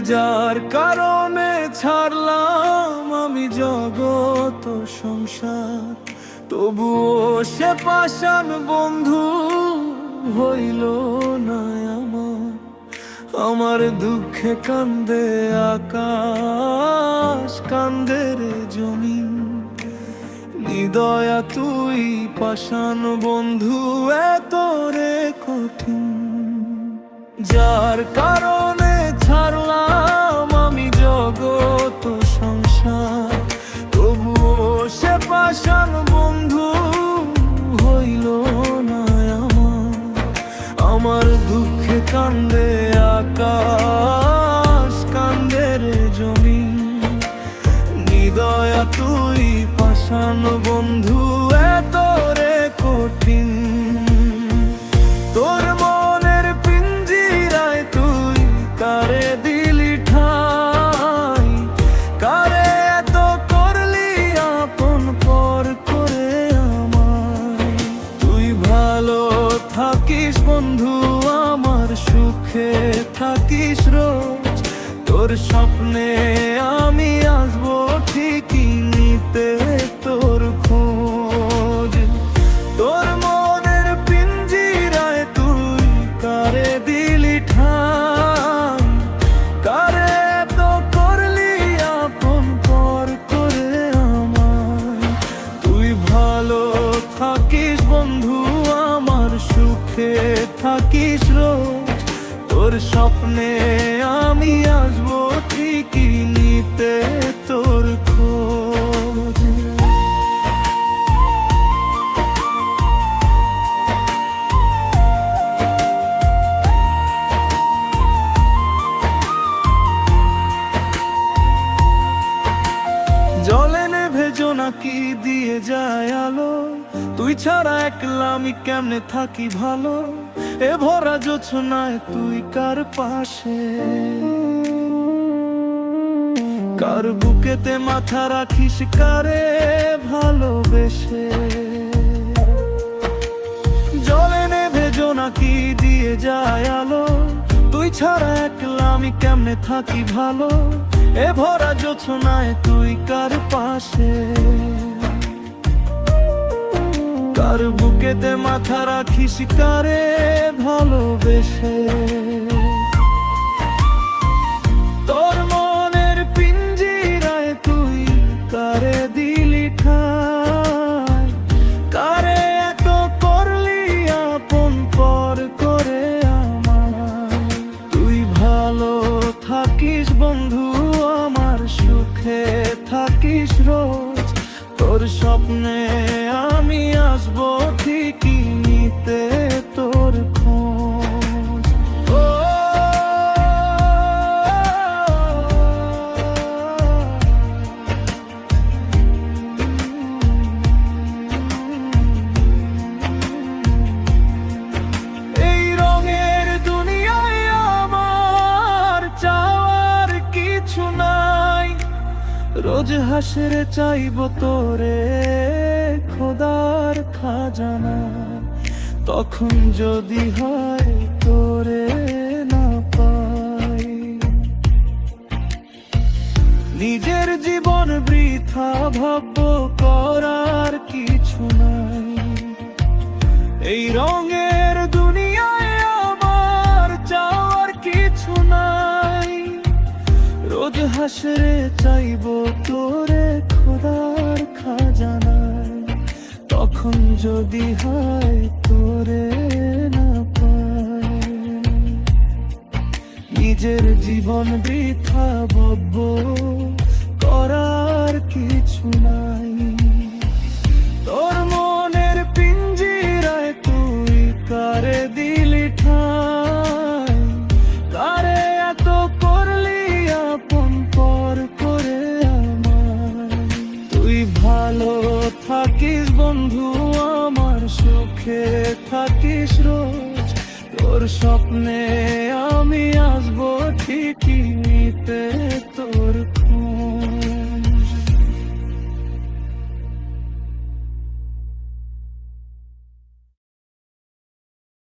যার কারণে ছাড়লাম আমি জগত সংসার, তবুও সে পাষাণ বন্ধু হইল না আমার। আমার দুঃখে কান্দে আকাশ, কান্দে রে জমিন, নিদয়া তুই পাষাণ বন্ধু এত রে কঠিন। যার কারণে ছাড়লাম আমি জগত সংসার, তবুও সে পাষাণ বন্ধু হইল না আমার। আমার দুঃখে কান্দে আকাশ, কান্দে রে জমিন, নিদয়া তুই পাষাণ বন্ধু এত রে কঠিন। তোর মনের পিঞ্জিরায় তুই কারে দিলি ঠাই, কারে এত করলি আপন পর করে আমায়। তুই ভালো থাকিস বন্ধু আমার, সুখে থাকিস রোজ, তোর স্বপ্নে আমি আসবো ঠিকই নিতে তোর খোঁজ। তোর মনের পিঞ্জিরায় তুই কারে দিলি ঠাই, কারে তো করলি আপন পর করে আমায়। তুই ভালো থাকিস বন্ধু আমার, সুখে থাকিস রোজ, তোর স্বপ্নে আমি আসবো ঠিকই নিতে তোর খোঁজ। জলে নেভে জোনাকি দিয়ে যায় আলো, তুই ছাড়া একলা আমি কেমনে থাকি ভালো। এ ভরা জোছনায় তুই কার পাশে, কার বুকেতে মাথা রাখিস কারে ভালোবেসে। জলে নেভে জোনাকি দিয়ে যায় আলো, তুই ছাড়া একলা আমি কেমনে থাকি ভালো। এ ভরা জোছনায় তুই কার পাশে, কার বুকেতে মাথা রাখিস কারে ভালোবেসে। তোর মনের পিঞ্জিরায় তুই কারে দিলি ঠাই, কারে এত করলি আপন পর করে আমায়। তুই ভালো থাকিস বন্ধু আমার, সুখে থাকিস রোজ, তোর স্বপ্নে আমি আসবো ঠিকই নিতে তোর খোঁজ। ও এই রঙের দুনিয়ায় আমার চাওয়ার কিছু নাই, রোজ হাসরে চাইব তোরে খোদার খাজানা। তখন যদি হয় তোরে না পাই, নিজের জীবন বৃথা ভাবব করার কিছু নাই। এই রঙের দুনিয়ায় আমার চাওয়ার কিছু নাই, রোজ হাসরে চাইব তোরে খোদার খাজানায়। তখন যদি হয় তোরে না পাই, নিজের জীবন বৃথা ভাবব করার কিছু নাই। তোর মনের পিঞ্জিরায় তুই কারে দিলি ঠাই, কারে এত করলি আপন পর করে আমায়। তুই ভালো থাকিস বন্ধু আমার, সুখে থাকিস রোজ, তোর স্বপ্নে আমি আসবো ঠিকই নিতে